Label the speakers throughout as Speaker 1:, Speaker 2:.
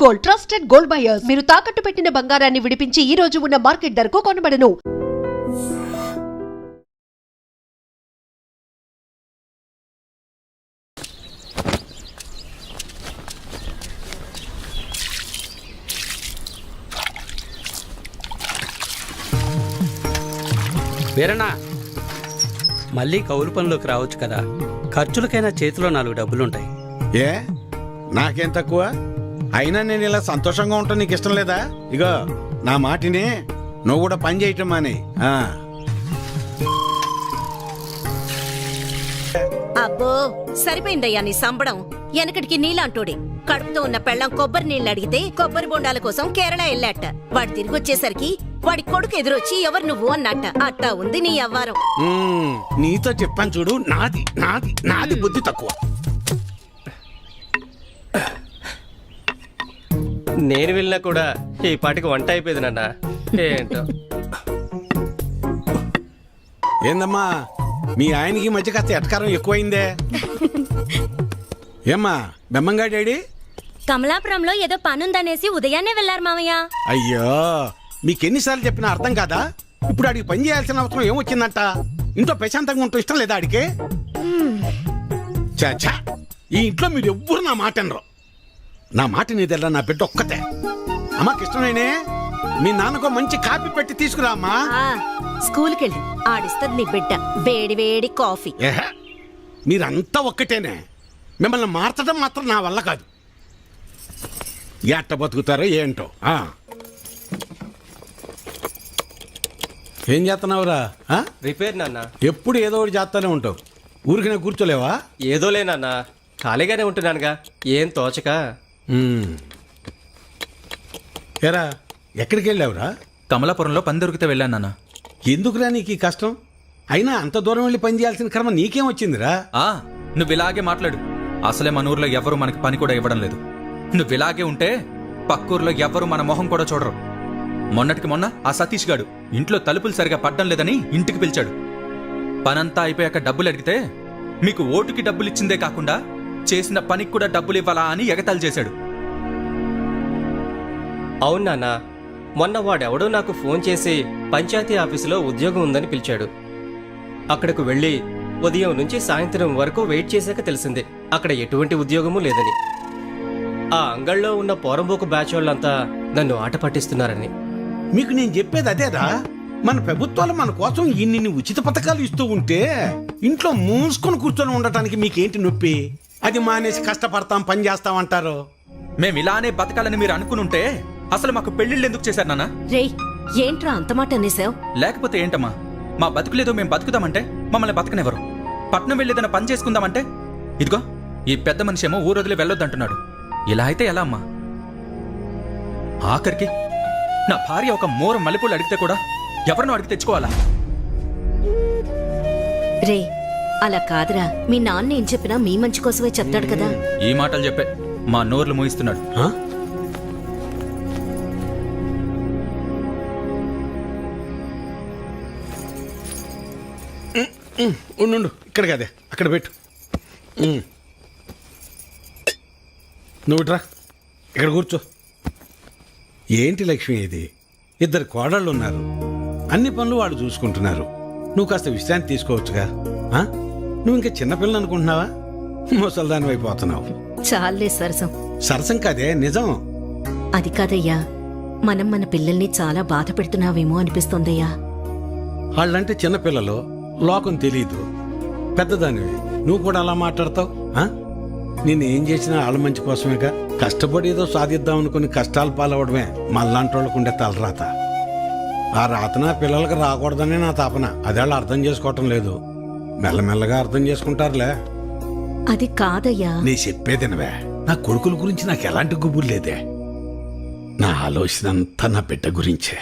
Speaker 1: Gold, trusted gold buyers. మీరు తాకట్టు పెట్టిన బంగారాన్ని విడిపించి ఈ రోజు ఉన్న మార్కెట్ ధరకు కొనబడను.
Speaker 2: వీరన్నా, మళ్ళీ కౌలు పనిలోకి రావచ్చు కదా. ఖర్చులకైనా చేతిలో 4 డబ్బులుంటాయి.
Speaker 3: ఏ నాకేం తక్కువ? అయినా నేను ఇలా సంతోషంగా ఉంటాను నీకు ఇష్టం లేదా? ఇగో నా మాటిని నువ్వు కూడా పని చేయటం మాని.
Speaker 4: అబ్బో సరిపోయిందయ్యా నీ సంబడం. వెనకటికి నీలాంటోడే కడుపుతో ఉన్న పెళ్ళం కొబ్బరి నీళ్ళు అడిగితే కొబ్బరి బొండాల కోసం కేరళ వెళ్ళాట. వాడు తిరిగి వచ్చేసరికి వాడి కొడుకు ఎదురొచ్చి ఎవరు నువ్వు అన్నట్ట. అట్టా ఉంది నీ అవ్వారం.
Speaker 3: నీతో చెప్పాను చూడు, నాది నాది నాది బుద్ధి తక్కువ.
Speaker 5: నేను వెళ్ళినా కూడా ఈ పాటికి వంట అయిపోయింది నాన్న. ఏంటో
Speaker 3: ఏందమ్మా మీ ఆయనకి మధ్య కాస్త ఎటకారం ఎక్కువైందే. ఏమ్మా బెమ్మంగా డాడీ?
Speaker 6: కమలాపురంలో ఏదో పనుందనేసి ఉదయాన్నే వెళ్లారు మామయ్య.
Speaker 3: అయ్యో మీకెన్నిసార్లు చెప్పినా అర్థం కాదా? ఇప్పుడు ఆడికి పని చేయాల్సిన అవసరం ఏమొచ్చిందంట? ఇంట్లో ప్రశాంతంగా ఉంటూ ఇష్టం లేదా ఆడికి? చాచా ఈ ఇంట్లో మీరు ఎవ్వరు నా మాట అనరు. నా మాట నీదెల్లా నా బిడ్డ ఒక్కతే. అమ్మకి ఇష్టమేనే మీ నాన్నకో మంచి కాఫీ పెట్టి తీసుకురా అమ్మా.
Speaker 4: స్కూల్కి వెళ్ళి ఆడిస్తుంది నీ బిడ్డ వేడి వేడి కాఫీ.
Speaker 3: మీరంతా ఒక్కటేనే. మిమ్మల్ని మార్చడం మాత్రం నా వల్ల కాదు. ఎట్ట బతుకుతారో ఏంటో. ఏం చేస్తున్నావురా?
Speaker 5: రిపేర్ నాన్న.
Speaker 3: ఎప్పుడు ఏదో ఒకటి చేస్తానే ఉంటావు. ఊరికినే కూర్చోలేవా?
Speaker 5: ఏదోలే నాన్న, ఖాళీగానే ఉంటున్నానుగా, ఏం తోచక.
Speaker 3: ఏరా ఎక్కడికి వెళ్ళావురా?
Speaker 7: కమలాపురంలో పని దొరికితే వెళ్ళాను నాన్న.
Speaker 3: ఎందుకురా నీకు ఈ కష్టం? అయినా అంత దూరం వెళ్ళి పని చేయాల్సిన క్రమ నీకేం వచ్చిందిరా?
Speaker 7: నువ్వు ఇలాగే మాట్లాడు. అసలే మన ఊర్లో ఎవ్వరూ మనకి పని కూడా ఇవ్వడం లేదు. నువ్వు ఇలాగే ఉంటే పక్కూర్లో ఎవ్వరూ మన మొహం కూడా చూడరు. మొన్నటికి మొన్న ఆ సతీష్ గాడు ఇంట్లో తలుపులు సరిగా పడ్డం లేదని ఇంటికి పిలిచాడు. పనంతా అయిపోయాక డబ్బులు అడిగితే మీకు ఓటుకి డబ్బులు ఇచ్చిందే కాకుండా చేసిన పనికి కూడా డబ్బులు ఇవ్వాలా అని ఎగతాళి చేశాడు.
Speaker 5: అవును నాన్న, మొన్న వాడెవడో నాకు ఫోన్ చేసి పంచాయతీ ఆఫీసులో ఉద్యోగం ఉందని పిలిచాడు. అక్కడకు వెళ్ళి ఉదయం నుంచి సాయంత్రం వరకు వెయిట్ చేశాక తెలిసింది అక్కడ ఎటువంటి ఉద్యోగమూ లేదని. ఆ అంగళ్ళలో ఉన్న పోరంబోకు బ్యాచ్ వాళ్ళంతా నన్ను ఆట పట్టిస్తున్నారని.
Speaker 3: మీకు నేను చెప్పేది అదేరా. మన ప్రభుత్వాలు మన కోసం ఇన్ని ఉచిత పథకాలు ఇస్తూ ఉంటే ఇంట్లో మూసుకొని కూర్చొని ఉండటానికి మీకేంటి నొప్పి? అది మానేసి కష్టపడతాం పని చేస్తామంటారు.
Speaker 7: మేము ఇలానే బతకాలని మీరు అనుకునుంటే అసలు మాకు పెళ్లిళ్ళు ఎందుకు చేశారు నాన్న?
Speaker 4: రేయ్ ఏంట్రా అంత మాట అనేసావు?
Speaker 7: లేకపోతే ఏంటమ్మా, మా బతుకులేదో మేము బతుకుదామంటే మమ్మల్ని బతకనివ్వరు. పట్నం వెళ్ళేదన్న పని చేసుకుందామంటే ఇదిగో ఈ పెద్ద మనిషి ఏమో ఊరొదిలి వెళ్ళొద్దంటున్నాడు. ఇలా అయితే ఎలా అమ్మా? ఆఖరికి నా భార్య ఒక మూర మల్లెపూలు అడిగితే కూడా ఎవరినో అడిగి తెచ్చుకోవాలా?
Speaker 4: రే అలా కాదురా, మీ నాన్న ఏం చెప్పినా మీ మంచి కోసమే చెప్తాడు కదా.
Speaker 7: ఈ మాటలు చెప్పే మా నోర్లు మూయిస్తున్నాడు.
Speaker 3: ఉండు ఇక్కడ కదే అక్కడ పెట్టు. నువ్వు రా ఇక్కడ కూర్చో. ఏంటి లక్ష్మి ఇది? 2 కోడళ్ళు ఉన్నారు. అన్ని పనులు వాళ్ళు చూసుకుంటున్నారు. నువ్వు కాస్త విశ్రాంతి తీసుకోవచ్చుగా. నువ్వు ఇంకా చిన్నపిల్లలు అనుకుంటున్నావా? ముసల్దాని అయిపోతున్నావు.
Speaker 4: చాలే సరసం.
Speaker 3: సరసం కాదే నిజం.
Speaker 4: అది కాదయ్యా, మనం మన పిల్లల్ని చాలా బాధ పెడుతున్నావేమో అనిపిస్తోందయ్యా.
Speaker 3: వాళ్ళంటే చిన్నపిల్లలు, లోకం తెలీదు. పెద్దదానివి నువ్వు కూడా అలా మాట్లాడతావు? నేను ఏం చేసినా వాళ్ళ మంచి కోసమేగా. కష్టపడి ఏదో సాధిద్దాం అనుకుని కష్టాలు పాలవడమే మళ్ళాంటి వాళ్ళకు ఉండే తలరాత. ఆ రాతన పిల్లలకి రాకూడదనే నా తాపన. అదే వాళ్ళు అర్థం చేసుకోవటం లేదు. మెల్లమెల్లగా అర్థం చేసుకుంటారులే.
Speaker 4: అది కాదయ్యా.
Speaker 3: నీ చెప్పేదినవే. నా కొడుకుల గురించి నాకు ఎలాంటి గుబురు లేదే. నా ఆలోచన అంతా నా బిడ్డ గురించే.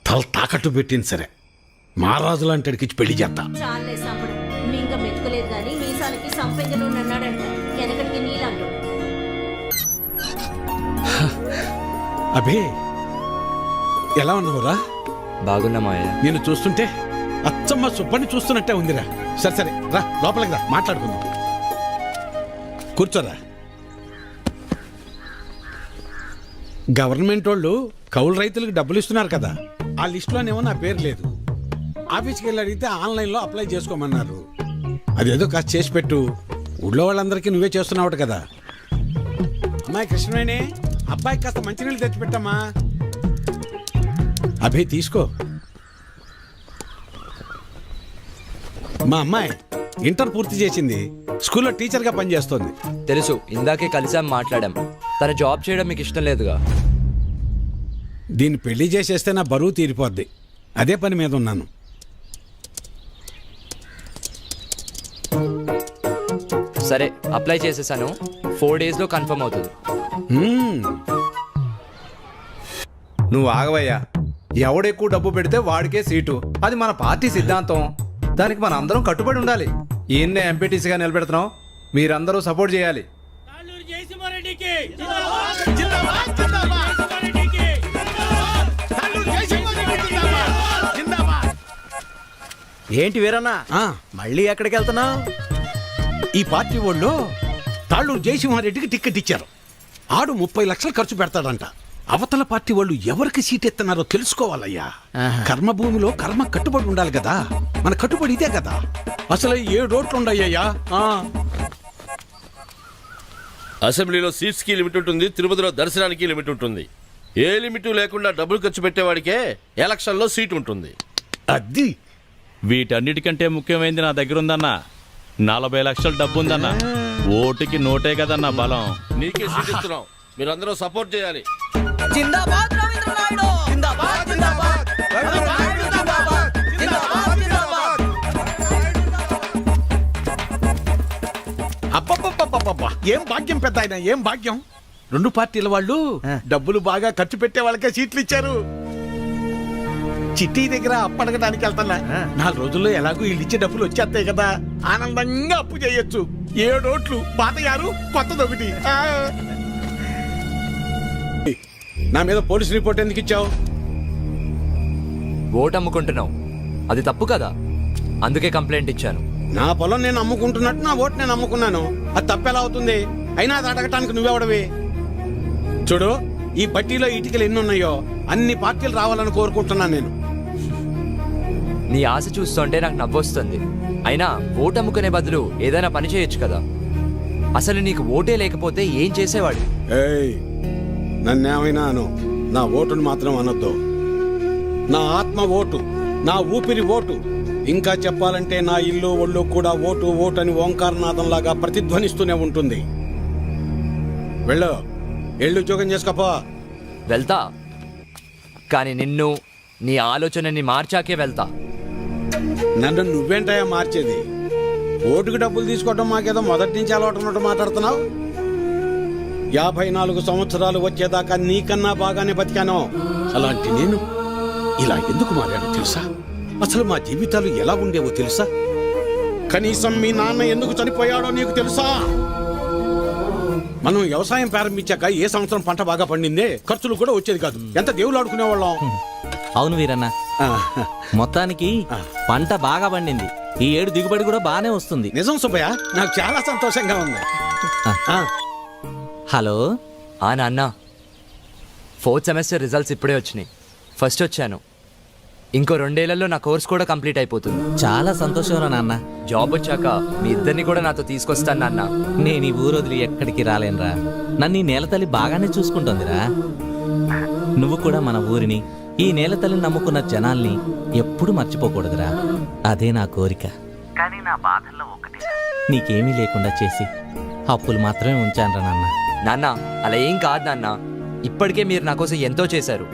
Speaker 3: తల తాకట్టు పెట్టింది సరే, మహారాజు లాంటి అడిగిచ్చి పెళ్లి చేస్తా.
Speaker 4: చాలే సంపడం. ఇంకా మెతుకులేదు గాని మీసాలకి సంపెంగను అన్నాడంట. వెనకటికి నీలాంటో.
Speaker 3: అభే ఎలా ఉన్నావురా?
Speaker 8: బాగున్నా మావయ్య.
Speaker 3: నేను చూస్తుంటే అచ్చమ్మ సుబ్బని చూస్తున్నట్టే ఉందిరా. సరే సరే రా లోపలికి రా, మాట్లాడుకుందాం. కూర్చోరా. గవర్నమెంట్ వాళ్ళు కౌలు రైతులకు డబ్బులు ఇస్తున్నారు కదా, ఆ లిస్టులోనేమో నా పేరు లేదు. ఆఫీస్కి వెళ్ళి అడిగితే ఆన్లైన్లో అప్లై చేసుకోమన్నారు. అదేదో కాస్త చేసి పెట్టు. ఊళ్ళో వాళ్ళందరికీ నువ్వే చేస్తున్నావు కదా. అమ్మాయి కృష్ణవేణి, అబ్బాయికి కాస్త మంచినీళ్ళు తెచ్చిపెట్టమ్మా. అభి తీసుకో. మా అమ్మాయి ఇంటర్ పూర్తి చేసింది, స్కూల్లో టీచర్గా పనిచేస్తోంది.
Speaker 8: తెలుసు, ఇందాకే కలిసాం, మాట్లాడాం. తన జాబ్ చేయడం మీకు ఇష్టం లేదుగా.
Speaker 3: దీన్ని పెళ్లి చేసేస్తే నా బరువు తీరిపోద్ది. అదే పని మీద ఉన్నాను.
Speaker 8: సరే, అప్లై చేసేసాను. 4 daysలో కన్ఫర్మ్ అవుతుంది.
Speaker 9: నువ్వు ఆగవయ్యా. ఎవడెక్కువ డబ్బు పెడితే వాడికే సీటు. అది మన పార్టీ సిద్ధాంతం. దానికి మన అందరం కట్టుబడి ఉండాలి. ఈయన్నే ఎంపీటీసీగా నిలబెడుతున్నాం. మీరందరూ సపోర్ట్ చేయాలి. ఏంటి వీరన్నా, మళ్ళీ ఎక్కడికి వెళ్తున్నావు?
Speaker 3: ఈ పార్టీ వాళ్ళు తాళ్ళూరు జయసింహారెడ్డికి టిక్కెట్ ఇచ్చారు. ఆడు 30 లక్షలు ఖర్చు పెడతాడంట. అవతల పార్టీ వాళ్ళు ఎవరికి సీట్ ఎత్తున్నారో తెలుసుకోవాలయ్యా. కర్మభూమిలో కర్మ కట్టుబడి ఉండాలి కదా. మన కట్టుబడి ఇదే కదా. అసలు 7 ఓట్లు ఉండయ్యా.
Speaker 10: అసెంబ్లీలో సీట్స్ కి లిమిట్ ఉంటుంది, తిరుపతిలో దర్శనానికి లిమిట్ ఉంటుంది. ఏ లిమిట్ లేకుండా డబ్బులు ఖర్చు పెట్టేవాడికే ఎలక్షన్ లో సీట్ ఉంటుంది.
Speaker 3: అది
Speaker 11: వీటన్నిటికంటే ముఖ్యమైనది నా దగ్గర ఉందన్నా. 40 లక్షల డబ్బు ఉందన్నా. ఓటుకి నోటే కదన్నా బలం.
Speaker 10: నీకే సీట్ ఇస్తున్నాం, మీరందరూ సపోర్ట్ చేయాలి.
Speaker 3: అబ్బబ్బబ్బబ్బబ్బా, ఏం భాగ్యం పెద్ద ఆయన, ఏం భాగ్యం. 2 పార్టీల వాళ్ళు డబ్బులు బాగా ఖర్చు పెట్టే వాళ్ళకే సీట్లు ఇచ్చారు. చిట్టి దగ్గర అప్పడగడానికి వెళ్తున్నా. 4 రోజుల్లో ఎలాగో వీళ్ళు ఇచ్చే డబ్బులు వచ్చేస్తాయి కదా. ఆనందంగా అప్పు చేయొచ్చు. 7 ఓట్లు, పాత 6, కొత్తదొకటి. నా మీద పోలీస్ రిపోర్ట్ ఎందుకు ఇచ్చావు?
Speaker 8: ఓటు అమ్ముకుంటున్నావు, అది తప్పు కదా. అందుకే కంప్లైంట్ ఇచ్చాను.
Speaker 3: నా పొలం నేను అమ్ముకుంటున్నట్టు నా ఓటు నేను అమ్ముకున్నాను. అది తప్పెలా అవుతుంది? అయినా అది అడగటానికి నువ్వెవడవి? చూడు, ఈ పట్టీలో ఇటుకలు ఎన్ని ఉన్నాయో అన్ని పార్టీలు రావాలని కోరుకుంటున్నాను నేను.
Speaker 8: నీ ఆశ చూస్తుంటే నాకు నవ్వొస్తుంది. అయినా ఓటు అమ్ముకునే బదులు ఏదైనా పని చేయొచ్చు కదా. అసలు నీకు ఓటే లేకపోతే ఏం చేసేవాడు?
Speaker 3: ఏయ్, నన్నేమైనా అను, నా ఓటును మాత్రం అనొద్దు. నా ఆత్మ ఓటు, నా ఊపిరి ఓటు. ఇంకా చెప్పాలంటే నా ఇల్లు ఒళ్ళు కూడా ఓటు ఓటు అని ఓంకారనాథంలాగా ప్రతిధ్వనిస్తూనే ఉంటుంది. వెళ్ళు, ఎళ్ళు ఉద్యోగం చేసుకోపో.
Speaker 8: వెళ్తా, కానీ నిన్ను, నీ ఆలోచనని మార్చాకే వెళ్తా.
Speaker 3: నన్ను నువ్వేంటయా మార్చేది? ఓటుకు డబ్బులు తీసుకోవడం మాకేదో మొదటి నుంచి అలవాటు ఉన్నట్టు మాట్లాడుతున్నావు. 54 సంవత్సరాలు వచ్చేదాకా నీకన్నా బాగానే బతికాను. అలాంటి నేను ఇలా ఎందుకు మారానో తెలుసా? అసలు మా జీవితాలు ఎలా ఉండేవో తెలుసా? కనీసం మీ నాన్న ఎందుకు చనిపోయాడో నీకు తెలుసా? మనం వ్యవసాయం ప్రారంభించాక ఏ సంవత్సరం పంట బాగా పండిందే, ఖర్చులు కూడా వచ్చేది కాదు. ఎంత దేవుళ్ళు ఆడుకునేవాళ్ళం.
Speaker 12: అవును వీరన్న, మొత్తానికి పంట బాగా పండింది. ఈ ఏడు దిగుబడి కూడా బానే వస్తుంది.
Speaker 3: నిజం సుబ్బయ్య, నాకు చాలా సంతోషంగా ఉంది.
Speaker 12: హలో
Speaker 8: నాన్న, 4th సెమిస్టర్ రిజల్ట్స్ ఇప్పుడే వచ్చినాయి. ఫస్ట్ వచ్చాను. ఇంకో 2 ఏళ్లలో నా కోర్స్ కూడా కంప్లీట్ అయిపోతుంది.
Speaker 12: చాలా సంతోషం రా నాన్న.
Speaker 8: జాబ్ వచ్చాక మీ ఇద్దరిని కూడా నాతో తీసుకొస్తాను నాన్న.
Speaker 12: నేను ఈ ఊరు వదిలి ఎక్కడికి రాలేనురా. నన్ను ఈ నేలతల్లి బాగానే చూసుకుంటోందిరా. నువ్వు కూడా మన ఊరిని, ఈ నేలతల్లిని నమ్ముకున్న జనాల్ని ఎప్పుడు మర్చిపోకూడదురా. అదే నా కోరిక. కానీ నా బాధల్లో ఒకటి, నీకేమీ లేకుండా చేసి అప్పులు మాత్రమే ఉంచానురా నాన్న.
Speaker 8: నాన్న, అలా ఏం కాదు నాన్న. ఇప్పటికే మీరు నా కోసం ఎంతో చేశారు.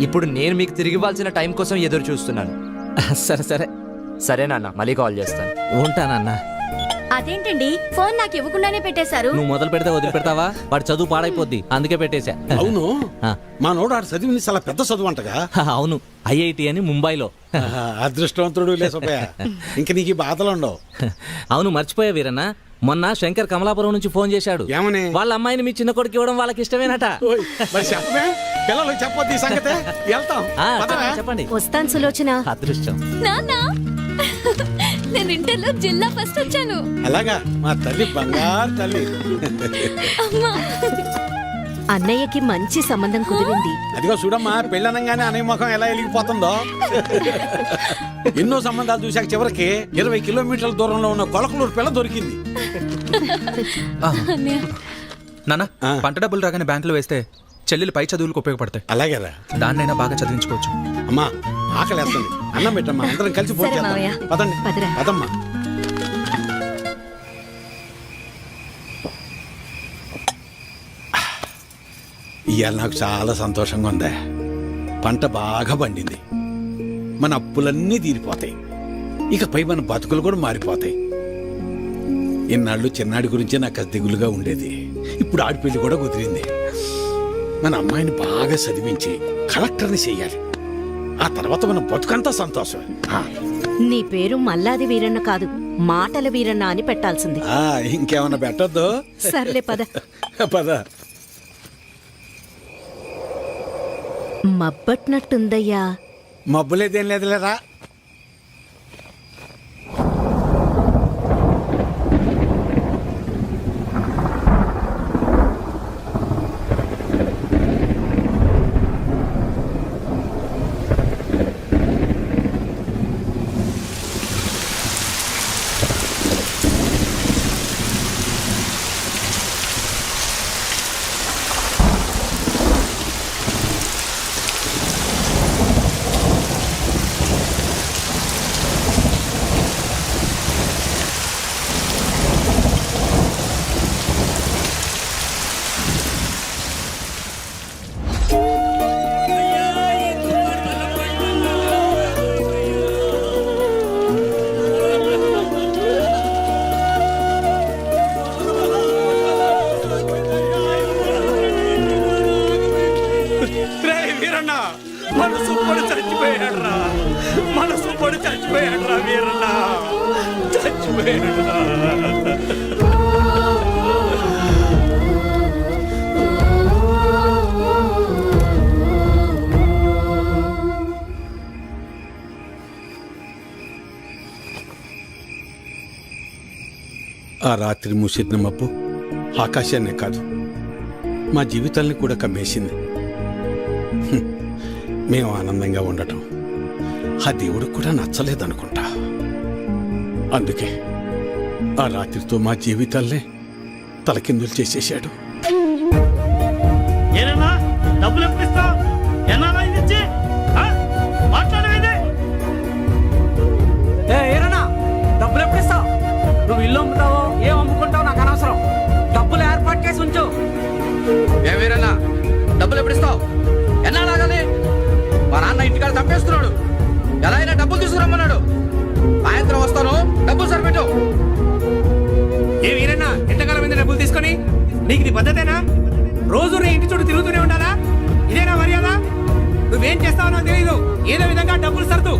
Speaker 8: ఇప్పుడు నేను మీకు తిరిగి ఇవ్వాల్సిన టైం కోసం ఎదురు చూస్తున్నాను.
Speaker 12: సరే సరే
Speaker 8: సరే నాన్న, మళ్ళీ కాల్ చేస్తాను.
Speaker 12: ఉంటానన్నా.
Speaker 6: అదేంటండి, ఫోన్ నాకు ఇవ్వకుండానే పెట్టేశారు.
Speaker 12: నువ్వు మొదలు పెడితే వదిలిపెడతావా? వాడి చదువు పాడైపోద్ది, అందుకే పెట్టేశా.
Speaker 3: అవును, మా నోడు ఆడు చదివింది చాలా పెద్ద చదువు అంటగా.
Speaker 12: అవును, IIT అని ముంబైలో.
Speaker 3: అదృష్టవంతుడు లే సుబ్బయ్య, ఇంక నీకు ఈ బాధలు ఉండవు.
Speaker 12: అవును, మర్చిపోయా వీరన్న, మొన్న శంకర్ కమలాపురం నుంచి ఫోన్ చేశాడు.
Speaker 3: ఏమని?
Speaker 12: వాళ్ళ అమ్మాయిని మీ చిన్న కొడుకు ఇవ్వడం వాళ్ళకి ఇష్టమేనట.
Speaker 3: మరి చెప్పమే, పిల్లలకు చెప్పొద్దు ఈ సంగతే. వెళ్తాం,
Speaker 12: చెప్పండి.
Speaker 4: వస్తాను సులోచన.
Speaker 12: అదృష్టం.
Speaker 6: నాన్న, నేను ఇంటర్లో జిల్లా ఫస్ట్ వచ్చాను.
Speaker 3: అలాగా, మా తల్లి బంగారు తల్లి.
Speaker 6: అమ్మా,
Speaker 4: అన్నయ్యకి మంచి సంబంధం కుదిరింది.
Speaker 3: అదిగో చూడమ్మా, పెళ్ళనంగానే అన్నయ్య ముఖం ఎలా వెలిగిపోతుందో. ఎన్నో సంబంధాలు చూశాక చివరికి 20 కిలోమీటర్ల దూరంలో ఉన్న కొలకలూరు పిల్ల దొరికింది.
Speaker 7: నాన్న, పంట డబ్బులు రాగానే బ్యాంకులో వేస్తే చెల్లెలు పై చదువులకు ఉపయోగపడతాయి.
Speaker 3: అలాగేరా,
Speaker 7: దాన్నైనా బాగా చదివించుకోవచ్చు.
Speaker 3: అమ్మా ఆకలేస్తుంది, అన్నం పెట్టమ్మా, అందరం కలిసి
Speaker 4: సరే
Speaker 3: పోతే
Speaker 4: మావయ్య.
Speaker 3: పదండి.
Speaker 4: పదరా.
Speaker 3: పదమ్మా. ఇవాళ నాకు చాలా సంతోషంగా ఉంది. పంట బాగా పండింది, మన అప్పులన్నీ తీరిపోతాయి, ఇకపై మన బతుకులు కూడా మారిపోతాయి. ఇన్నాళ్ళు చిన్నాడి గురించే నాకు అది దిగులుగా ఉండేది. ఇప్పుడు ఆడి పెళ్లి కూడా కుదిరింది. మన అమ్మాయిని బాగా చదివించి కలెక్టర్ని చెయ్యాలి. ఆ తర్వాత మన బతుకంతా సంతోషం.
Speaker 4: నీ పేరు మల్లాది వీరన్న కాదు, మాటల వీరన్న అని పెట్టాల్సింది.
Speaker 3: ఇంకేమన్నా పెట్టద్దు.
Speaker 4: సర్లే పద.
Speaker 3: పద.
Speaker 4: మబ్బట్నట్టుందయ్యా.
Speaker 3: మబ్బులేదేం లేదులేరా.
Speaker 2: మనసు పడి చచ్చిపోయాడు రా, మనసు పడి చచ్చిపోయాడు రా వీరన్న, చచ్చిపోయాడు రా.
Speaker 3: ఆ రాత్రి మూసిన మబ్బు ఆకాశాన్నే కాదు, మా జీవితాల్ని కూడా కమ్మేసింది. మేము ఆనందంగా ఉండటం ఆ దేవుడికి కూడా నచ్చలేదనుకుంటా. అందుకే ఆ రాత్రితో మా జీవితాల్నే తలకిందులు చేసేశాడు.
Speaker 2: డబ్బులు ఎప్పిస్తావు? డబ్బులు ఎప్పిస్తావు? నువ్వు ఇల్లు అమ్ముతావో ఏం అమ్ముకుంటావు నాకు అనవసరం. డబ్బులు ఏర్పాటు చేసి ఉంచు.
Speaker 8: ఏమేరన్నా డబ్బులు ఎప్పుడిస్తావు? ఎన్నా లాగాలి? మా నాన్న ఇంటికాడ తప్పేస్తున్నాడు. ఎలా అయినా డబ్బులు తీసుకురమ్మన్నాడు. సాయంత్రం వస్తాను, డబ్బులు సరిపెట్టు.
Speaker 2: ఏ వీరన్నా, ఎంతకాలం మీద డబ్బులు తీసుకొని? నీకు ఇది పద్ధతేనా? రోజు నీ ఇంటి చుట్టూ తిరుగుతూనే ఉండాలా? ఇదేనా మర్యాద? నువ్వేం చేస్తావో నాకు తెలియదు, ఏదో విధంగా డబ్బులు సర్దు.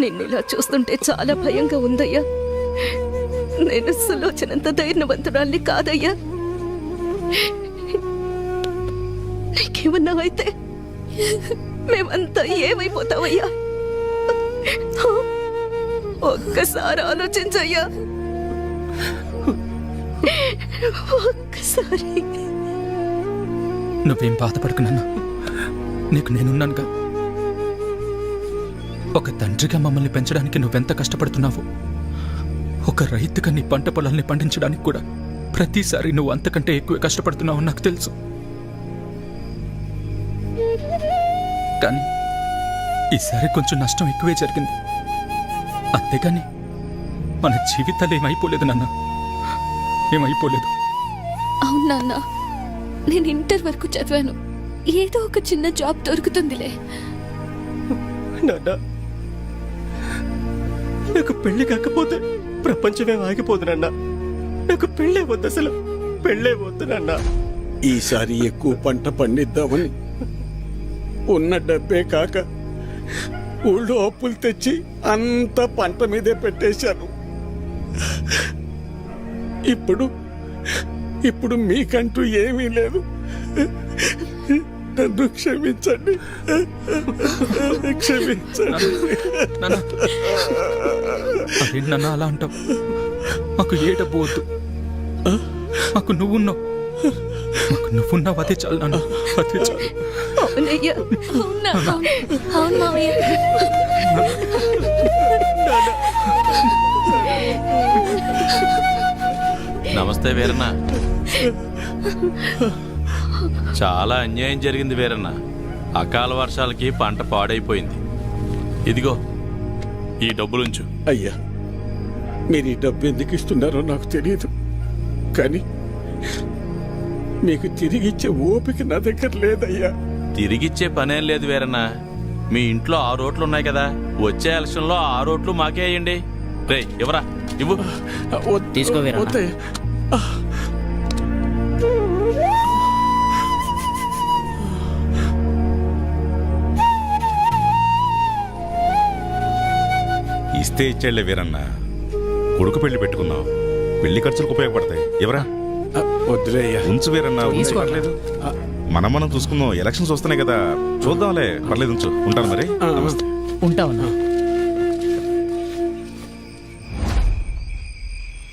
Speaker 4: నిన్ను ఇలా చూస్తుంటే చాలా భయంగా ఉందయ్యా. నేను సులోచనంత ధైర్యవంతురాల్ని కాదయ్యా. నీకేమన్నా అయితే మేమంతా ఏమైపోతావయ్యా? ఒక్కసారి ఆలోచించయ్యా, ఒక్కసారి.
Speaker 7: నువ్వేం బాధపడుకున్నాను, నీకు నేనున్నానుగా. ఒక తండ్రిగా మమ్మల్ని పెంచడానికి నువ్వెంత కష్టపడుతున్నావు. ఒక రైతుగా నీ పంట పొలాల్ని పండించడానికి కూడా ప్రతిసారి నువ్వు అంతకంటే ఎక్కువ కష్టపడుతున్నావు నాకు తెలుసు. కానీ ఈసారి కొంచెం నష్టం ఎక్కువే జరిగింది. అంతేగాని మన జీవితాలు ఏమైపోలేదు నాన్న, ఏమైపోలేదు.
Speaker 6: అవును నాన్న, నేను ఇంటర్ వరకు చదివాను. ఏదో ఒక చిన్న జాబ్ దొరుకుతుందిలే.
Speaker 5: నాన్న, నాకు పెళ్లి కాకపోతే ప్రపంచమే ఆగిపోదునన్నా. నాకు పెళ్ళే వద్దు, అసలు పెళ్ళే వద్దు నాన్న.
Speaker 3: ఈసారి ఎక్కువ పంట పండిద్దామని ఉన్న డబ్బే కాక ఊళ్ళో అప్పులు తెచ్చి అంత పంట మీదే పెట్టేశాను. ఇప్పుడు మీకంటూ ఏమీ లేదు. నన్ను క్షమించండి, క్షమించండి.
Speaker 7: అదేంటి నాన్న అలా అంటావు? మాకు ఏ డబ్బు వద్దు, మాకు నువ్వున్నావు, మాకు నువ్వున్నావు, అదే చాలు నాన్న, అదే చాలు.
Speaker 6: అవునయ్యా, అవునా? అవును మావయ్య.
Speaker 11: నమస్తే వీరన్న. చాలా అన్యాయం జరిగింది వీరన్న. అకాల వర్షాలకి పంట పాడైపోయింది. ఇదిగో ఈ డబ్బులుంచు.
Speaker 3: అయ్యా, మీరు ఈ డబ్బు ఎందుకు ఇస్తున్నారో నాకు తెలియదు, కానీ మీకు తిరిగి ఇచ్చే ఓపిక నా దగ్గర లేదయ్యా.
Speaker 11: తిరిగిచ్చే పనేం లేదు వీరన్న. మీ ఇంట్లో 6 ఓట్లు ఉన్నాయి కదా, వచ్చే ఎలక్షన్లో 6 ఓట్లు మాకే వేయండి. రే ఇవ్వరా, ఇవ్వు.
Speaker 3: తీసుకో వీరన్న.
Speaker 13: ఇస్తే ఇచ్చేళ్లే వీరన్న, కొడుకు పెళ్లి పెట్టుకుందాం, పెళ్లి ఖర్చులకు ఉపయోగపడతాయి. ఎవరా?
Speaker 3: వద్దులే అయ్యా,
Speaker 13: ఉంచు వీరన్న, పర్లేదు, మనం చూసుకుందాం. ఎలక్షన్స్ వస్తున్నాయి కదా, చూద్దాంలే, పర్లేదు, ఉంచు. ఉంటాను మరి.
Speaker 2: ఉంటావన్నా.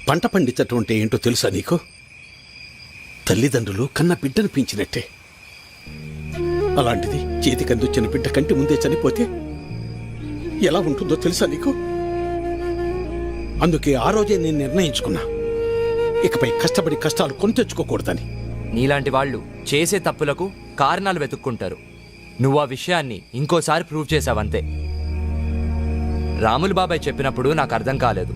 Speaker 3: పంట పండించటం అంటే ఏంటో తెలుసా నీకు? తల్లిదండ్రులు కన్న బిడ్డను పెంచినట్టే. అలాంటిది చేతికందొచ్చిన బిడ్డ కంటి ముందే చనిపోతే ఎలా ఉంటుందో తెలుసా నీకు? అందుకే ఆ రోజే నేను నిర్ణయించుకున్నా, ఇకపై కష్టపడి కష్టాలు కొని తెచ్చుకోకూడదని.
Speaker 8: నీలాంటి వాళ్ళు చేసే తప్పులకు కారణాలు వెతుక్కుంటారు. నువ్వు ఆ విషయాన్ని ఇంకోసారి ప్రూవ్ చేశావంతే. రాములు బాబాయ్ చెప్పినప్పుడు నాకు అర్థం కాలేదు.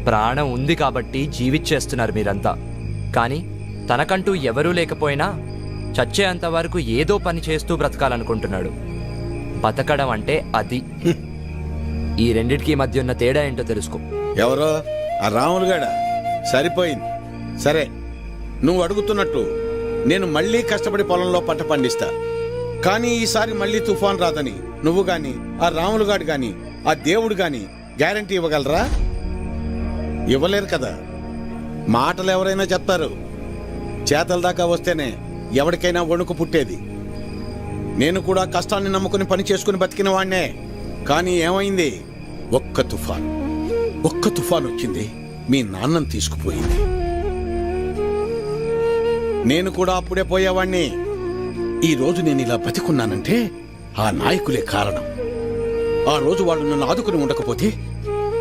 Speaker 8: ప్రాణం ఉంది కాబట్టి జీవిచ్చేస్తున్నారు మీరంతా. కానీ తనకంటూ ఎవరూ లేకపోయినా చచ్చేంత వరకు ఏదో పని చేస్తూ బ్రతకాలనుకుంటున్నాడు. బతకడం అంటే అది. ఈ రెండిటికి మధ్య ఉన్న తేడా ఏంటో తెలుసుకో.
Speaker 3: ఎవరో ఆ రాములుగాడ సరిపోయింది. సరే, నువ్వు అడుగుతున్నట్టు నేను మళ్ళీ కష్టపడి పొలంలో పంట పండిస్తా. కానీ ఈసారి మళ్ళీ తుఫాన్ రాదని నువ్వు గాని, ఆ రాములుగాడు గాని, ఆ దేవుడు గాని గ్యారంటీ ఇవ్వగలరా? ఇవ్వలేరు కదా. మాటలు ఎవరైనా చెప్తారు, చేతల దాకా వస్తేనే ఎవరికైనా వణుకు పుట్టేది. నేను కూడా కష్టాన్ని నమ్ముకుని పని చేసుకుని బతికిన వాణ్ణే. కానీ ఏమైంది? ఒక్క తుఫాన్ వచ్చింది, మీ నాన్నను తీసుకుపోయింది. నేను కూడా అప్పుడే పోయేవాణ్ణి. ఈ రోజు నేను ఇలా బతికున్నానంటే ఆ నాయకులే కారణం. ఆ రోజు వాళ్ళు నన్ను ఆదుకుని ఉండకపోతే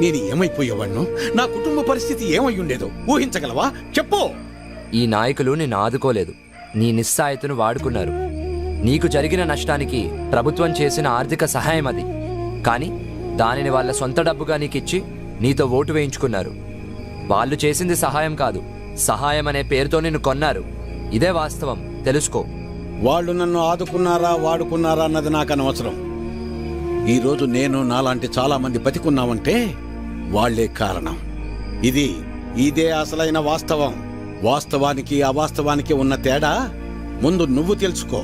Speaker 3: నేను ఏమైపోయేవాణ్ణు? నా కుటుంబ పరిస్థితి ఏమై ఉండేదో ఊహించగలవా? చెప్పు.
Speaker 8: ఈ నాయకులు నిన్ను ఆదుకోలేదు, నీ నిస్సాయతను వాడుకున్నారు. నీకు జరిగిన నష్టానికి ప్రభుత్వం చేసిన ఆర్థిక సహాయం అది. కానీ దానిని వాళ్ళ సొంత డబ్బుగా నీకిచ్చి నీతో ఓటు వేయించుకున్నారు. వాళ్ళు చేసింది సహాయం కాదు, సహాయం అనే పేరుతో నిన్ను కొన్నారు. ఇదే వాస్తవం, తెలుసుకో.
Speaker 3: వాళ్ళు నన్ను ఆదుకున్నారా వాడుకున్నారా అన్నది నాకు అనవసరం. ఈరోజు నేను నాలాంటి చాలా మంది బతికున్నామంటే వాళ్లే కారణం. ఇదే అసలైన వాస్తవం. వాస్తవానికి అవాస్తవానికి ఉన్న తేడా ముందు నువ్వు తెలుసుకో.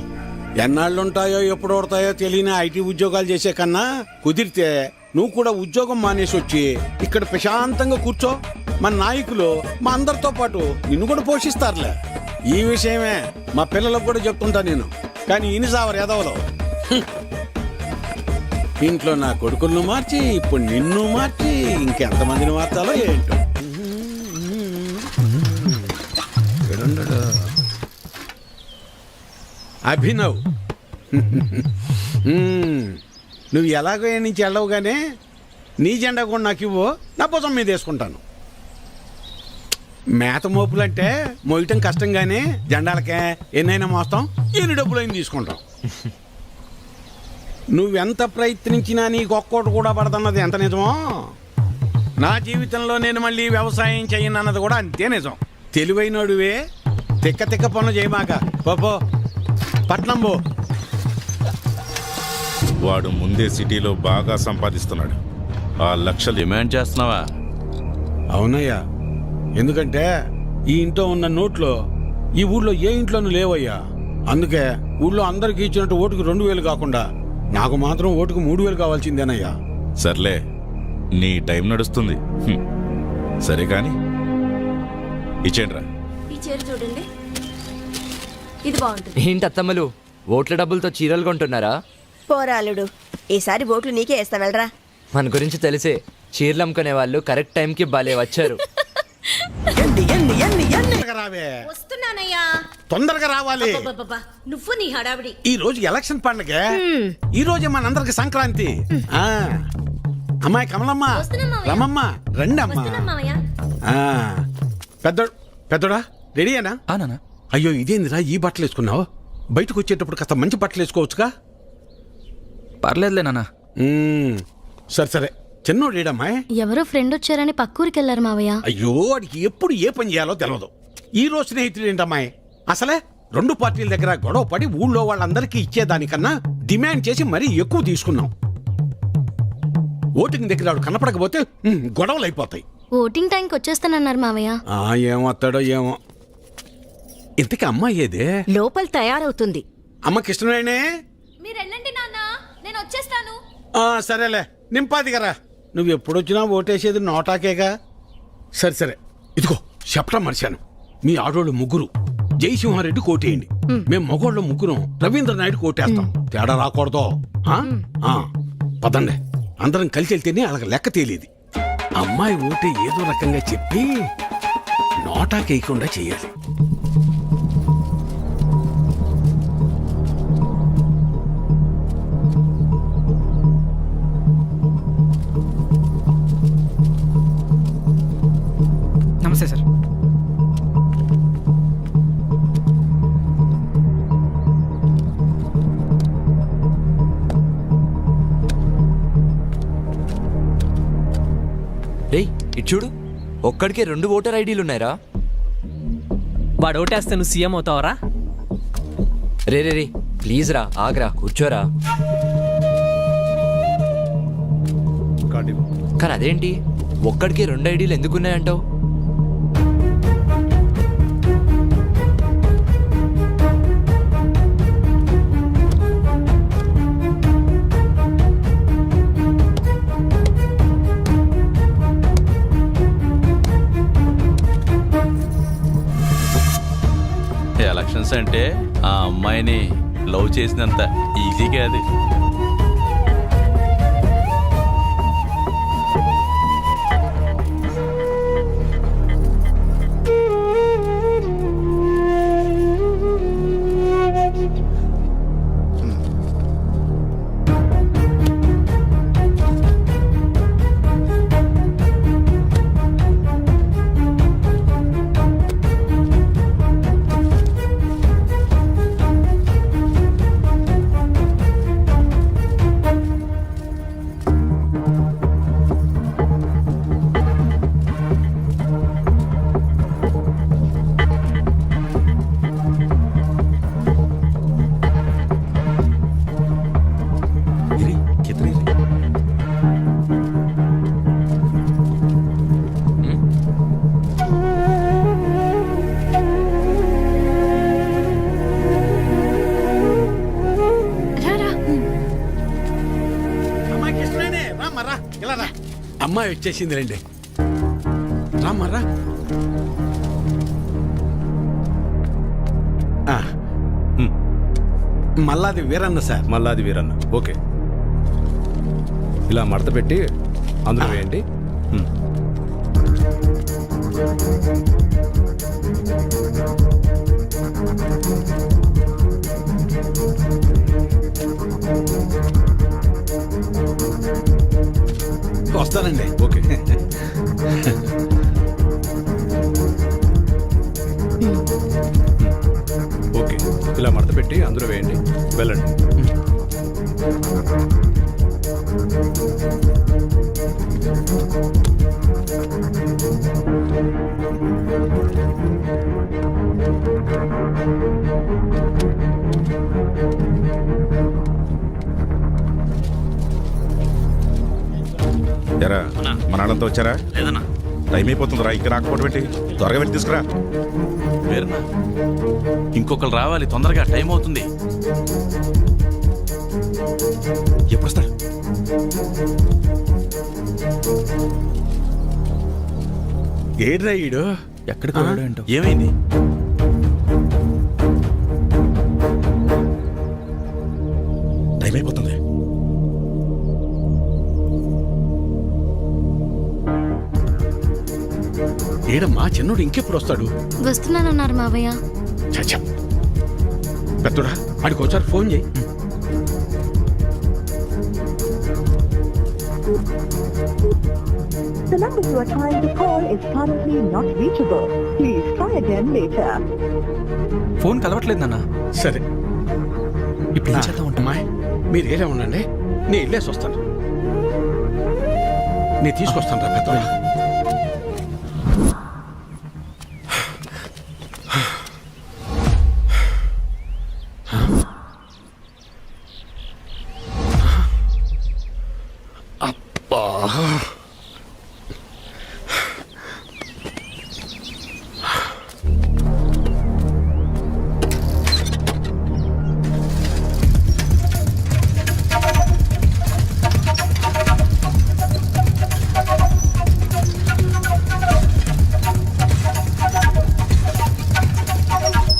Speaker 3: ఎన్నాళ్ళుంటాయో ఎప్పుడు ఓడతాయో తెలియని ఐటీ ఉద్యోగాలు చేసే కన్నా కుదిరితే నువ్వు కూడా ఉద్యోగం మానేసి వచ్చి ఇక్కడ ప్రశాంతంగా కూర్చో. మన నాయకులు మా అందరితో పాటు నిన్ను కూడా పోషిస్తారులే. ఈ విషయమే మా పిల్లలకు కూడా చెప్తుంటా నేను. కానీ ఇనిసావరు ఎదవలో ఇంట్లో నా కొడుకులను మార్చి ఇప్పుడు నిన్ను మార్చి ఇంకెంతమందిని మార్చాలో ఏంటో. అభినవ్, నువ్వు ఎలాగో ఏ నుంచి వెళ్ళవుగానే నీ జెండా కూడా నాకు ఇవ్వు, నా భుజం మీద వేసుకుంటాను. మేత మోపులంటే మోయటం కష్టంగానే, జెండాలకే ఎన్నైనా మోస్తాం, ఎన్ని డబ్బులైనా తీసుకుంటాం. నువ్వెంత ప్రయత్నించినా నీకు ఒక్కోటి కూడా పడదన్నది ఎంత నిజమో, నా జీవితంలో నేను మళ్ళీ వ్యవసాయం చేయనన్నది కూడా అంతే నిజం. తెలివైనడువే, తిక్క పనులు చేయమాక. పోపో పట్నం పో.
Speaker 13: వాడు ముందే సిటీలో బాగా సంపాదిస్తున్నాడు. ఆ లక్షలు
Speaker 11: డిమాండ్ చేస్తున్నావా?
Speaker 3: అవునయ్యా, ఎందుకంటే ఈ ఇంట్లో ఉన్న నోట్లో ఈ ఊళ్ళో ఏ ఇంట్లోనూ లేవయ్యా. అందుకే ఊళ్ళో అందరికి ఇచ్చినట్టు ఓటుకు 2000 కాకుండా నాకు మాత్రం ఓటుకు 3000 కావాల్సిందేనయ్యా.
Speaker 13: సర్లే, నీ టైం నడుస్తుంది. సరే కాని ఇచ్చేండ్రా.
Speaker 4: ఈ చీర చూడండి, ఇది బాగుంటుంది.
Speaker 8: ఏంటి అత్తమ్మలు ఓట్ల డబ్బులతో చీరలు కొంటున్నారా?
Speaker 4: పోరాలుడు, ఈసారి ఓట్లు నీకే వేస్తా వెళ్ళరా.
Speaker 8: మన గురించి తెలిసే చీరలు అమ్ముకునే వాళ్ళు కరెక్ట్ టైంకి భలే వచ్చారు.
Speaker 3: తొందరగా రావే,
Speaker 4: వస్తున్నానయ్యా.
Speaker 3: తొందరగా రావాలి.
Speaker 4: అబ్బబ్బబ్బబ్బా, నువ్వు నీ హడావిడి.
Speaker 3: ఈ రోజు ఎలక్షన్ పండగ, ఈ రోజే మనందరికి సంక్రాంతి. ఆ అమ్మాయి కమలమ్మ, రమమ్మ, రండి అమ్మా. ఆ, పెద్దోడా రెడీయేనా?
Speaker 7: నానా.
Speaker 3: అయ్యో ఇదేందిరా ఈ బట్టలు వేసుకున్నావు? బయటకు వచ్చేటప్పుడు కాస్త మంచి బట్టలు వేసుకోవచ్చుగా.
Speaker 7: పర్లేదులే నాన్న.
Speaker 3: సరే సరే, చిన్నోడు ఏడమ్మాయి?
Speaker 6: ఎవరో ఫ్రెండ్ వచ్చారని పక్కూరికి వెళ్ళారు మావయ్య.
Speaker 3: అయ్యో వాడికి ఎప్పుడు ఏ పని చేయాలో తెలియదు. ఈ రోజు స్నేహితుడు ఏంటమ్మాయి? అసలే 2 పార్టీల దగ్గర గొడవ పడి ఊళ్ళో వాళ్ళందరికీ ఇచ్చేదానికన్నా డిమాండ్ చేసి మరీ ఎక్కువ తీసుకున్నాం. ఓటింగ్ దగ్గర వాడు కనపడకపోతే గొడవలు అయిపోతాయి.
Speaker 6: ఓటింగ్ టైంకి వచ్చేస్తానన్నారు మావయ్య.
Speaker 3: ఏమొస్తాడో ఏమో. ఇంతకీ అమ్మాయి ఏదే?
Speaker 4: లోపల తయారవుతుంది.
Speaker 3: అమ్మకి ఇష్టమేనే?
Speaker 6: మీరు వెళ్ళండి నాన్న, నేను వచ్చేస్తాను.
Speaker 3: సరేలే, నింపాదిగరా. నువ్వు ఎప్పుడొచ్చినా ఓటేసేది నోటాకేగా. సరే సరే, ఇదిగో చెప్పడం మర్చాను. మీ ఆడోళ్ళు ముగ్గురు జయసింహారెడ్డి కోటేయండి. మేము మగోళ్ళ ముగ్గురం రవీంద్ర నాయుడు కోటేస్తాం. తేడా రాకూడదు. పదండి, అందరం కలిసి వెళ్తేనే అలాగ లెక్క తేలేది. అమ్మాయి ఓటే ఏదో రకంగా చెప్పి నోటాకేయకుండా చెయ్యాలి.
Speaker 2: నమస్తే సార్.
Speaker 8: రేయ్ ఇటు చూడు, ఒక్కడికే 2 ఓటర్ ఐడీలు ఉన్నాయరా.
Speaker 2: వాడు ఓటేస్తే నువ్వు CM అవుతావరా?
Speaker 8: Ray ray ray please రా, ఆగ్రా, కూర్చోరా. కానీ అదేంటి ఒక్కడికి 2 ఐడీలు ఎందుకున్నాయంటావు?
Speaker 11: ఎలక్షన్స్ అంటే ఆ అమ్మాయిని లవ్ చేసినంత ఈజీగా అది.
Speaker 3: అమ్మాయి వచ్చేసింది, రండి. రామ్మరా. మల్లాది వీరన్న సార్.
Speaker 9: మల్లాది వీరన్న, ఓకే. ఇలా మడత పెట్టి అందులో వేయండి.
Speaker 3: వస్తానండి.
Speaker 9: ఓకే. ఓకే, ఇలా మడత పెట్టి అందులో వేయండి. వెళ్ళండి.
Speaker 13: ఎరా మన వాళ్ళంతా వచ్చారా?
Speaker 11: లేదన్నా.
Speaker 13: టైం అయిపోతుంది రా, ఇంకా రాకపోవడం పెట్టి త్వరగా వెళ్ళి తీసుకురా.
Speaker 11: వేరన్నా, ఇంకొకరు రావాలి తొందరగా, టైం అవుతుంది.
Speaker 13: ఎప్పుడు వస్తారు?
Speaker 3: ఏడ్రా ఈడు?
Speaker 7: ఎక్కడికి వెళ్ళాడు ఏంటో.
Speaker 11: ఏమైంది?
Speaker 3: ఏడమ్మా చిన్నోడు ఇంకెప్పుడు వస్తాడు?
Speaker 6: వస్తున్నానన్నారు మావయ్య.
Speaker 3: చచ్చా పెద్దోడా వాడికి ఒకసారి ఫోన్ చేయి.
Speaker 14: The number you are trying to call is currently not reachable. Please try again later.
Speaker 7: Phone కలవట్లేదు నాన్న.
Speaker 3: సరే
Speaker 7: ఇప్పుడు ఏం చేద్దాం ఉంటా?
Speaker 3: అమ్మాయి మీరు ఏడే ఉండండి, నేను వెళ్ళేసి వస్తాను. నేను తీసుకొస్తాను రా పెద్దోడా. అబ్బా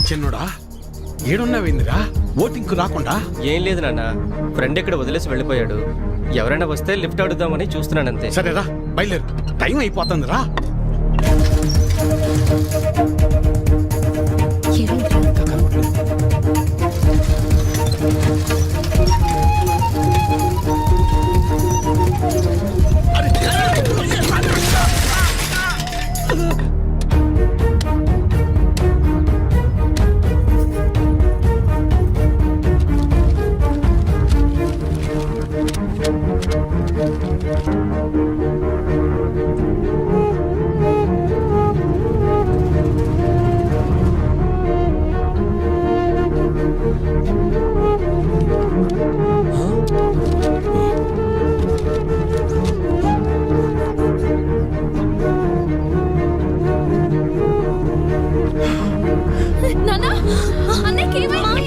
Speaker 3: చిన్నోడా ఏడున్నావేందిరా ఓటింగ్కు రాకుండా?
Speaker 5: ఏం లేదు నాన్న, ఫ్రెండ్ ఇక్కడ వదిలేసి వెళ్ళిపోయాడు. ఎవరైనా వస్తే లిఫ్ట్ అడుగుదామని చూస్తున్నానంతే.
Speaker 3: సరేరా బయలుదేరు, టైం అయిపోతుంది రా.
Speaker 6: నానా అన్నయ్యకి ఏమైంది?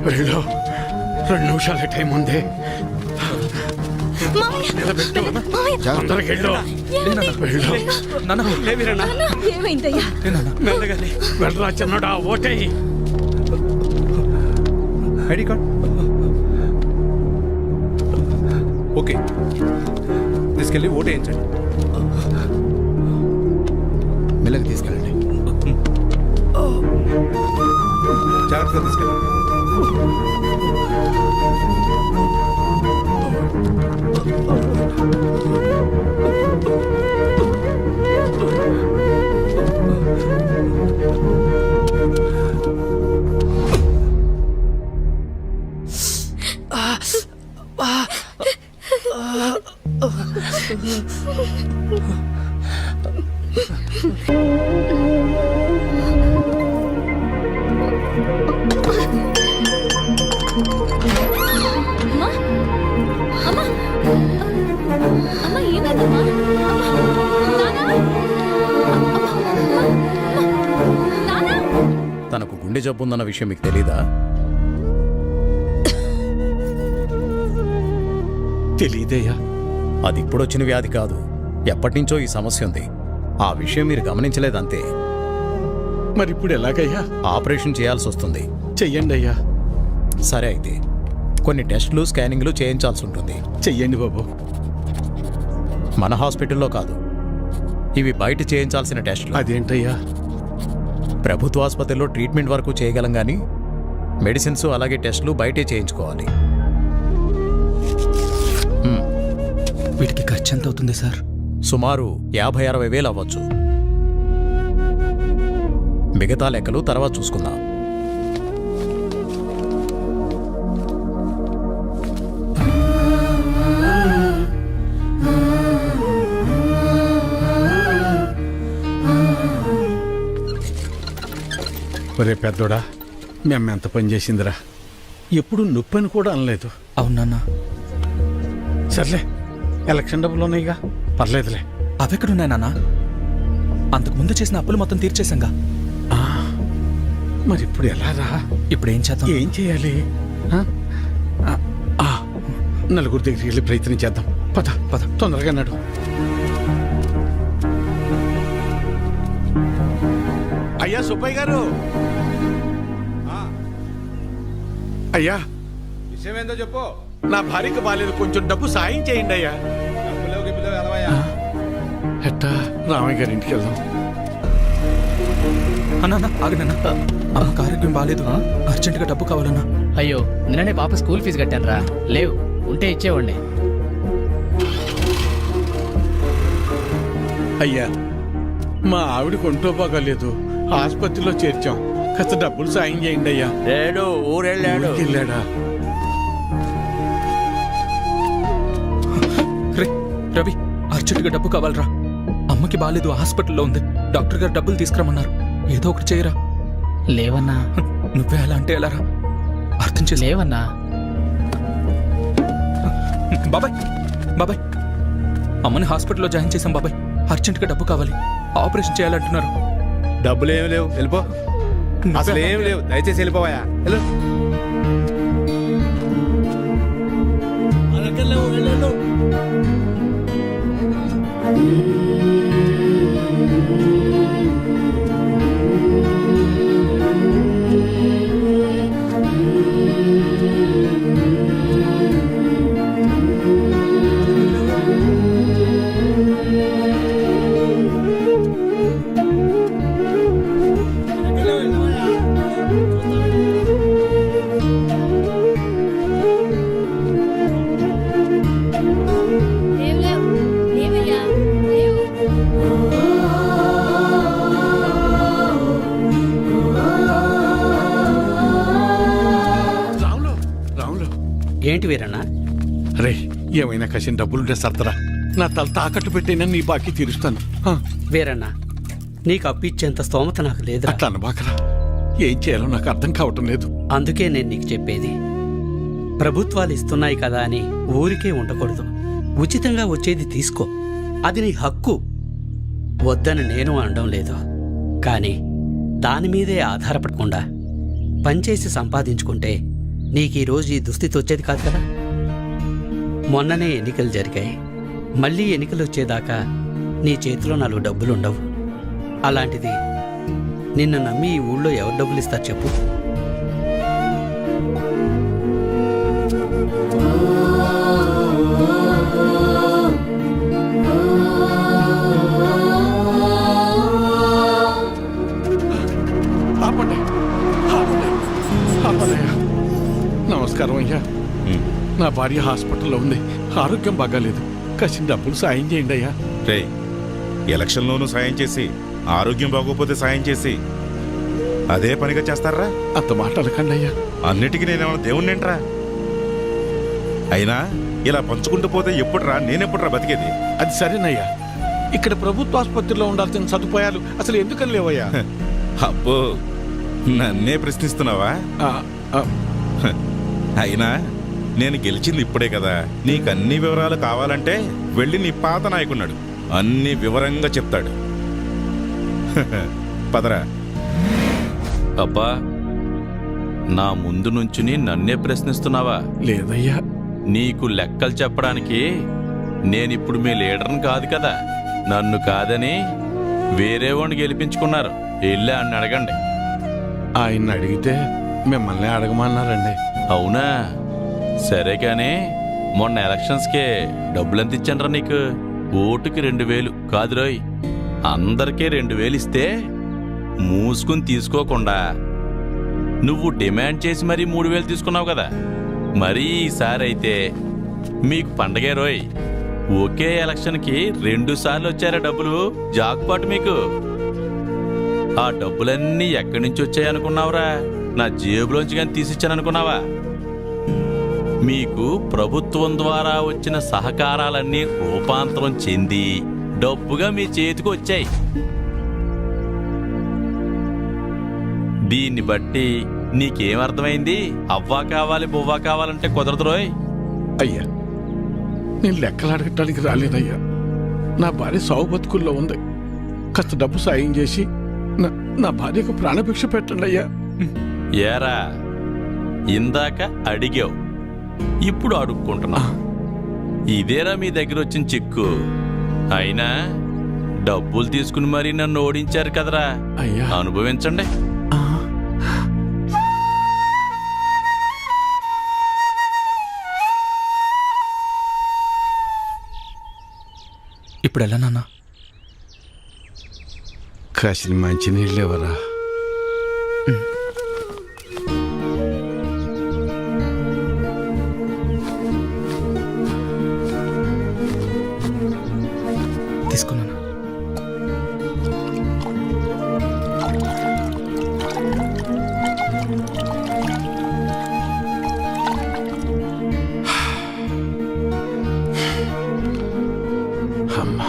Speaker 3: వెళ్ళు, 2 నిమిషాల టైం ఉంది. నిలబెట్టు, తొందరగా వెళ్ళు. వెళ్ళు.
Speaker 6: ఏమైందయ్యా?
Speaker 3: వెళ్ళరా చిన్నోడా, ఓటేయి.
Speaker 9: ఐడి కార్డ్ ఓకే, తీసుకెళ్ళి ఓటు వేయించండి. మెల్లగా తీసుకెళ్ళండి, జాగ్రత్తగా తీసుకెళ్ళండి.
Speaker 6: అమ్మా అమ్మా అమ్మా ఏమైందమ్మా?
Speaker 9: తనకు గుండె జబ్బు ఉందన్న విషయం మీకు తెలీదా?
Speaker 3: తెలీదయ్యా.
Speaker 9: అది ఇప్పుడొచ్చిన వ్యాధి కాదు, ఎప్పటినుంచో ఈ సమస్య ఉంది. ఆ విషయం మీరు గమనించలేదంతే.
Speaker 3: మరి ఇప్పుడు ఎలాగయ్యా?
Speaker 9: ఆపరేషన్ చేయాల్సి వస్తుంది.
Speaker 3: చెయ్యండి అయ్యా.
Speaker 9: సరే అయితే కొన్ని టెస్టులు స్కానింగ్లు చేయించాల్సి ఉంటుంది.
Speaker 3: చెయ్యండి బాబు.
Speaker 9: మన హాస్పిటల్లో కాదు, ఇవి బయట చేయించాల్సిన టెస్టులు.
Speaker 3: అదేంటయ్యా?
Speaker 9: ప్రభుత్వ ఆసుపత్రిలో ట్రీట్మెంట్ వరకు చేయగలం కానీ మెడిసిన్స్ అలాగే టెస్టులు బయటే చేయించుకోవాలి.
Speaker 7: వీటికి ఖర్చు ఎంత అవుతుంది సార్?
Speaker 9: సుమారు 50-60 వేలు అవ్వచ్చు. మిగతా లెక్కలు తర్వాత చూసుకుందాం.
Speaker 3: ఒరే పెద్దోడా, మేము ఎంత పని చేసిందిరా. ఎప్పుడు నొప్పని కూడా అనలేదు.
Speaker 7: అవునన్నా.
Speaker 3: సర్లే, ఎలక్షన్ డబ్బులు ఉన్నాయిగా, పర్లేదులే.
Speaker 7: అవెక్కడున్నాయి నాన్న? అంతకుముందు చేసిన అప్పులు మొత్తం తీర్చేశాంగా.
Speaker 3: మరి ఇప్పుడు ఎలా రా?
Speaker 7: ఇప్పుడు ఏం చేద్దాం?
Speaker 3: ఏం చేయాలి? నలుగురు దగ్గరికి వెళ్ళి ప్రయత్నం చేద్దాం. పద పద, తొందరగా నడు. అయ్యా సుబ్బయ్య గారు, అయ్యా
Speaker 9: విషయం ఏందో చెప్పు.
Speaker 3: నా భార్యకి బాలేదు, కొంచెం డబ్బు సాయం చేయండి అయ్యా. ఎట్టా రామయ్య గారి ఇంటికి వెళ్దాం.
Speaker 7: అన్నా ఆగనన్నా, అమ్మకి ఆరోగ్యం బాగాలేదు, అర్జెంటుగా డబ్బు కావాలన్నా.
Speaker 2: అయ్యో నిన్ననే పాప స్కూల్ ఫీజు కట్టాను రా, లేవు ఉంటే ఇచ్చేవాడిని.
Speaker 3: అయ్యా, మా ఆవిడకి ఒంట్లో బాగాలేదు, ఆసుపత్రిలో చేర్చాం, కాస్త డబ్బులు సాయం చేయండి అయ్యా.
Speaker 10: లేడు, ఊరెళ్ళాడు.
Speaker 3: వెళ్ళాడా?
Speaker 7: రే రవి, అర్జెంటుగా డబ్బు కావాలరా. అమ్మకి బాగాలేదు, హాస్పిటల్లో ఉంది, డాక్టర్ గారు డబ్బులు తీసుకురమ్మన్నారు. ఏదో ఒకటి చేయరా.
Speaker 2: లేవన్నా.
Speaker 7: నువ్వే అలా అంటే ఎలారా? అర్థం చేసి
Speaker 2: లేవన్నా.
Speaker 7: బాబాయ్ బాబాయ్, అమ్మని హాస్పిటల్లో జాయిన్ చేశాం బాబాయ్, అర్జెంటుగా డబ్బు కావాలి, ఆపరేషన్ చేయాలంటున్నారు.
Speaker 9: డబ్బులు ఏమి లేవు, వెళ్ళిపో. అసలు ఏమి లేవు, దయచేసి వెళ్ళిపోవా. వెళ్ళు.
Speaker 3: రాములు, రాములు.
Speaker 2: ఏంటి వీరన్నా?
Speaker 3: రే, ఏమైనా కసిన డబ్బులుంటే సర్దరా, నా తల తాకట్టు పెట్టైనా నీ బాకీ తీరుస్తాను.
Speaker 2: వీరన్నా, నీకు అప్పిచ్చేంత స్తోమత నాకు లేదు.
Speaker 3: అట్లా అనబాకరా, ఏం చేయాలో నాకు అర్థం కావటం లేదు.
Speaker 2: అందుకే నేను నీకు చెప్పేది, ప్రభుత్వాలు ఇస్తున్నాయి కదా అని ఊరికే ఉండకూడదు. ఉచితంగా వచ్చేది తీసుకో, అది నీ హక్కు. వద్దని నేను అనడం లేదు, కానీ దాని మీదే ఆధారపడకుండా పనిచేసి సంపాదించుకుంటే నీకు ఈరోజు ఈ దుస్థితి వచ్చేది కాదు కదా. మొన్ననే ఎన్నికలు జరిగాయి, మళ్ళీ ఎన్నికలు వచ్చేదాకా నీ చేతిలో 4 డబ్బులుండవు. అలాంటిది నిన్ను నమ్మి ఈ ఊళ్ళో ఎవరు డబ్బులు ఇస్తారు చెప్పు?
Speaker 3: ఆపండి, ఆపండి, ఆపండి. నమస్కారం అయ్యా. నా భార్య హాస్పిటల్లో ఉంది, ఆరోగ్యం బాగాలేదు, కాసిన డబ్బులు సాయం చేయండి అయ్యా.
Speaker 13: రే, ఎలక్షన్లోనూ సాయం చేసి ఆరోగ్యం బాగోపోతే సాయం చేసి అదే పనిగా చేస్తారా?
Speaker 3: అంత మాట అనకండి అయ్యా.
Speaker 13: అన్నిటికీ నేనేమన్నా దేవుణ్ణేంట్రా? అయినా ఇలా పంచుకుంటూ పోతే ఎప్పుడురా, నేనెప్పుడురా బతికేది?
Speaker 3: అది సరేనయ్యా, ఇక్కడ ప్రభుత్వ ఆసుపత్రిలో ఉండాల్సిన సదుపాయాలు అసలు ఎందుకని లేవయ్యా?
Speaker 13: అబ్బో, నన్నే ప్రశ్నిస్తున్నావా? అయినా నేను గెలిచింది ఇప్పుడే కదా, నీకన్ని వివరాలు కావాలంటే వెళ్ళి నీ పాత నాయకున్నాడు, అన్ని వివరంగా చెప్తాడు. పదరా.
Speaker 11: అబ్బా, నా ముందు నుంచుని నన్నే ప్రశ్నిస్తున్నావా?
Speaker 3: లేదయ్యా.
Speaker 11: నీకు లెక్కలు చెప్పడానికి నేనిప్పుడు మీ లీడర్ని కాదు కదా. నన్ను కాదని వేరే వాడిని గెలిపించుకున్నారు, వెళ్ళి ఆయన అడగండి.
Speaker 3: ఆయన్ని అడిగితే మిమ్మల్ని అడగమన్నారండి.
Speaker 11: అవునా? సరే కానీ మొన్న ఎలక్షన్స్కే డబ్బులెంత ఇచ్చానరా నీకు? ఓటుకి 2000 కాదురోయ్, అందరికీ 2000 ఇస్తే మూసుకుని తీసుకోకుండా నువ్వు డిమాండ్ చేసి మరీ 3000 తీసుకున్నావు కదా. మరీ ఈసారి అయితే మీకు పండగే రోయ్. ఒకే ఎలక్షన్కి 2 సార్లు వచ్చారా డబ్బులు, జాక్పాటు మీకు. ఆ డబ్బులన్నీ ఎక్కడి నుంచి వచ్చాయనుకున్నావురా? నా జేబులోంచి కానీ తీసిచ్చాననుకున్నావా? మీకు ప్రభుత్వం ద్వారా వచ్చిన సహకారాలన్నీ రూపాంతరం చెంది డబ్బుగా మీ చేతికి వచ్చాయి. దీన్ని బట్టి నీకేమర్థమైంది? అవ్వా కావాలి బొవ్వా కావాలంటే కుదరదు రోయ్.
Speaker 3: అయ్యా, నేను లెక్కలు అడగటానికి రాలేదయ్యా. నా భార్య సావు బతుకుల్లో ఉంది, కాస్త డబ్బు సాయం చేసి నా భార్యకు ప్రాణభిక్ష పెట్టండి అయ్యా.
Speaker 11: ఏరా, ఇందాక అడిగావు, ఇప్పుడు అడుక్కుంటున్నా. ఇదేరా మీ దగ్గర వచ్చిన చిక్కు. అయినా డబ్బులు తీసుకుని మరీ నన్ను ఓడించారు కదరా,
Speaker 3: అయ్యా
Speaker 11: అనుభవించండి.
Speaker 7: ఇప్పుడు ఎలా నాన్న?
Speaker 3: కాసిన మంచి నీళ్ళు ఎవరా?
Speaker 7: తీసుకున్నాను.
Speaker 3: అమ్మా,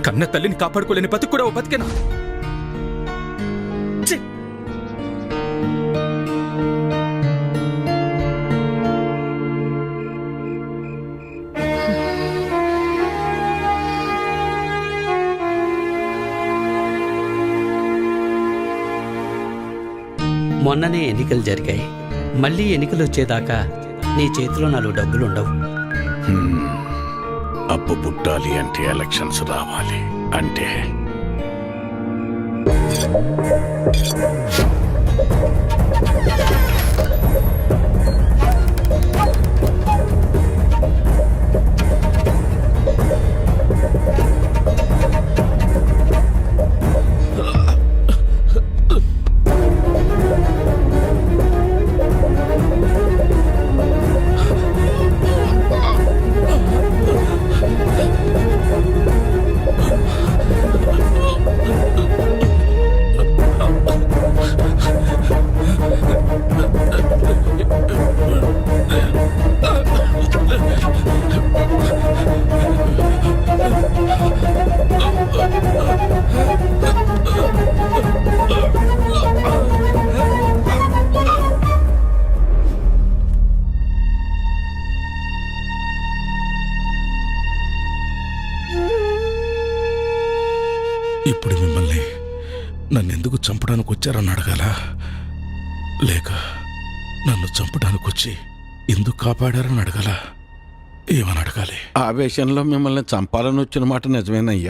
Speaker 7: కన్న తల్లిని కాపాడుకోలేని బతుకు కూడా ఓ బతికేనా? ఛీ!
Speaker 15: మొన్ననే ఎన్నికలు జరిగాయి. మళ్ళీ ఎన్నికలు వచ్చేదాకా నీ చేతిలో 4 డబ్బులు ఉండవు.
Speaker 3: అప్పు పుట్టాలి అంటే ఎలక్షన్స్ రావాలి అంటే
Speaker 13: ఇప్పుడు మిమ్మల్ని నన్నెందుకు చంపడానికి వచ్చారని అడగాల, లేక నన్ను చంపడానికి వచ్చి ఎందుకు కాపాడారని అడగాల? ఏమని అడగాలి?
Speaker 3: ఆవేశంలో మిమ్మల్ని చంపాలని వచ్చిన మాట నిజమేనయ్యా.